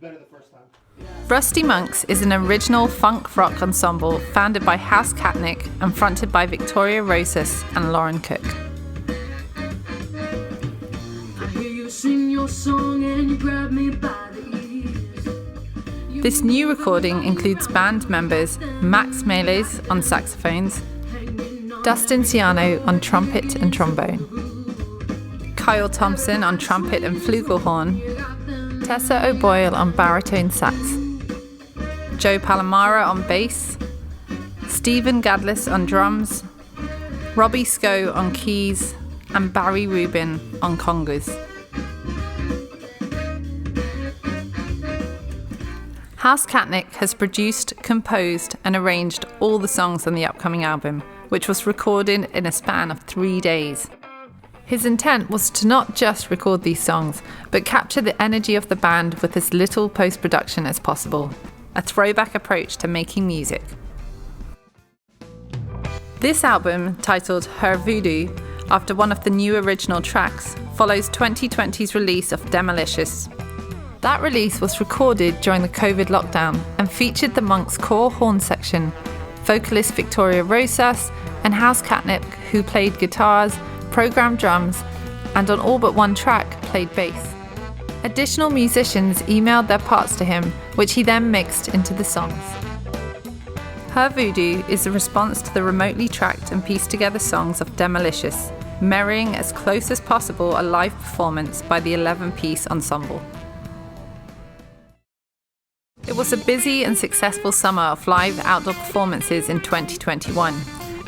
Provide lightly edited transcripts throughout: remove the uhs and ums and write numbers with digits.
better the first time. Rusty Monks is an original funk rock ensemble founded by Housecatnick and fronted by Victoria Rosas and Lauren Cook. This new recording includes band members Max Meillies on saxophones, Dustin Ciano on trumpet and trombone, Kyle Thompson on trumpet and flugelhorn, Tessa O'Boyle on baritone sax, Joe Palamara on bass, Stephen Gadless on drums, Robbie Sko on keys, and Barry Rubin on congas. Housecatnick has produced, composed, and arranged all the songs on the upcoming album, which was recorded in a span of 3 days. His intent was to not just record these songs, but capture the energy of the band with as little post-production as possible. A throwback approach to making music. This album, titled Her Voodoo, after one of the new original tracks, follows 2020's release of Demolicious. That release was recorded during the COVID lockdown and featured the Monks' core horn section, vocalist Victoria Rosas, and Housecatnick, who played guitars, programmed drums, and on all but one track played bass. Additional musicians emailed their parts to him, which he then mixed into the songs. Her Voodoo is a response to the remotely tracked and pieced together songs of Demolicious, mirroring as close as possible a live performance by the 11-piece ensemble. It was a busy and successful summer of live outdoor performances in 2021,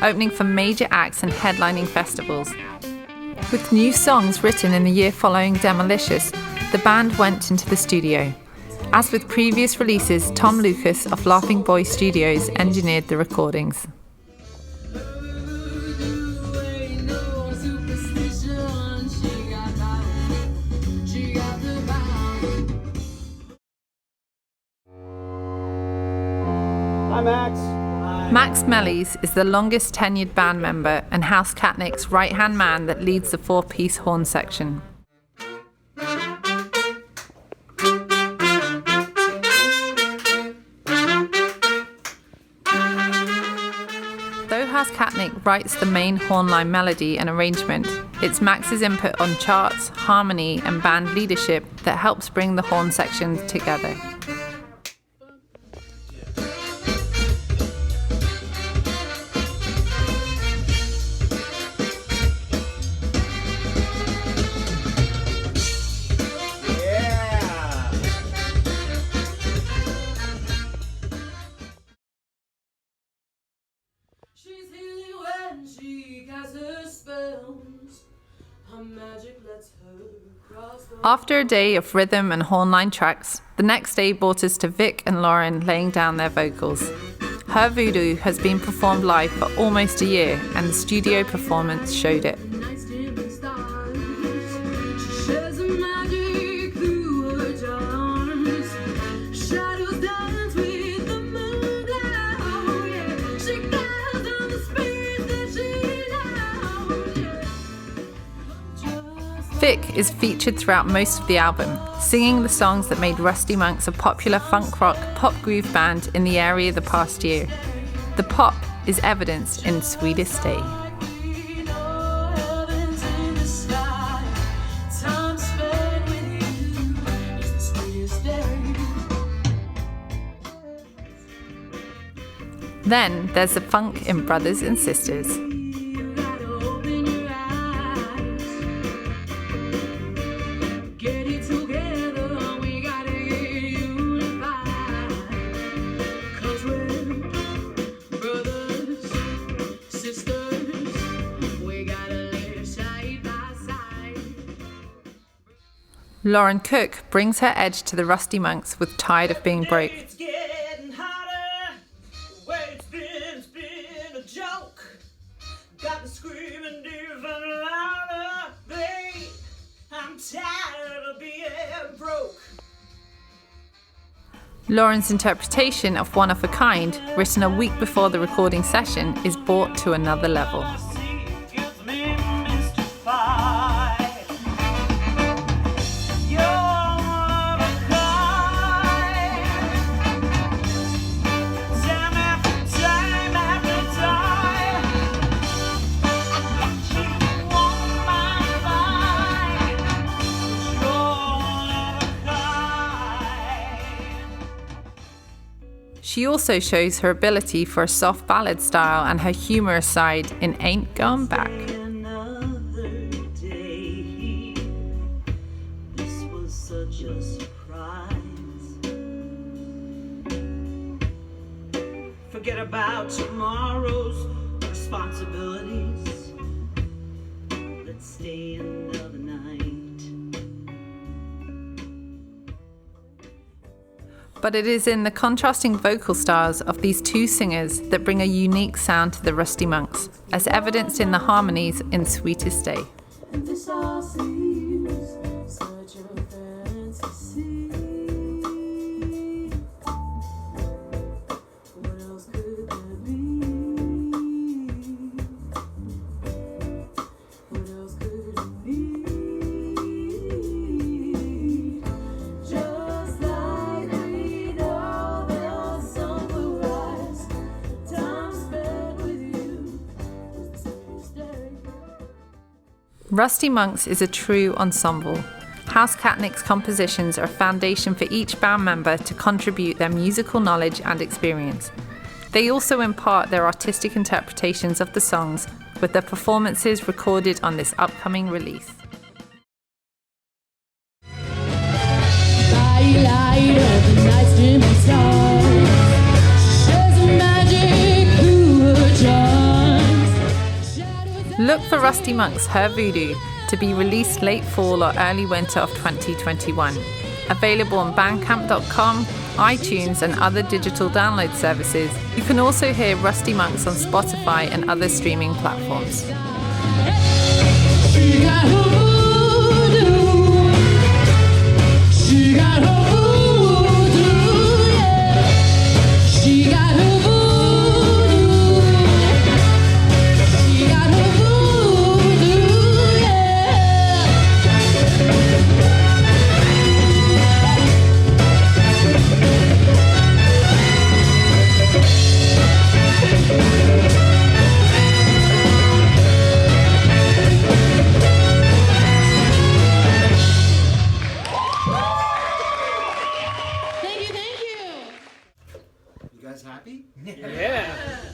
opening for major acts and headlining festivals. With new songs written in the year following Demolicious, the band went into the studio. As with previous releases, Tom Lucas of Laughing Boy Studios engineered the recordings. Hi, Max. Max Meillies is the longest tenured band member and Housecatnick's right-hand man that leads the 4-piece horn section. Though Housecatnick writes the main horn-line melody and arrangement, it's Max's input on charts, harmony, and band leadership that helps bring the horn section together. After a day of rhythm and hornline tracks, the next day brought us to Vic and Lauren laying down their vocals. Her Voodoo has been performed live for almost a year, and the studio performance showed it. Vic is featured throughout most of the album, singing the songs that made Rusty Monks a popular funk rock pop groove band in the area the past year. The pop is evidenced in Sweetest Day. Then there's the funk in Brothers and Sisters. Lauren Cook brings her edge to the Rusty Monks with Tired of Being Broke. It's getting hotter. The way it's been a joke. Got me screaming even louder, babe. I'm tired of being broke. Lauren's interpretation of One of a Kind, written a week before the recording session, is brought to another level. She also shows her ability for a soft ballad style and her humorous side in Ain't Going Back. Another day. This was such a surprise. Forget about tomorrow's responsibilities. Let's stay another night. But it is in the contrasting vocal styles of these two singers that bring a unique sound to the Rusty Monks, as evidenced in the harmonies in Sweetest Day. This all seems such a fantasy. What else could there be? What else could it be? Just like we know there's somewhere rise. Time spent with you was the sweetest day. Rusty Monks is a true ensemble. Housecatnick's compositions are a foundation for each band member to contribute their musical knowledge and experience. They also impart their artistic interpretations of the songs with their performances recorded on this upcoming release. By light of the night's dimming stars, there's a magic through her charms. Shadows Look for Rusty Monks' Her Voodoo to be released late fall or early winter of 2021. Available on bandcamp.com, iTunes and other digital download services. You can also hear Rusty Monks on Spotify and other streaming platforms. She got her voodoo. She got her voodoo, yeah. She got her voodoo. She got her voodoo, yeah. Thank you. You guys happy? Yeah.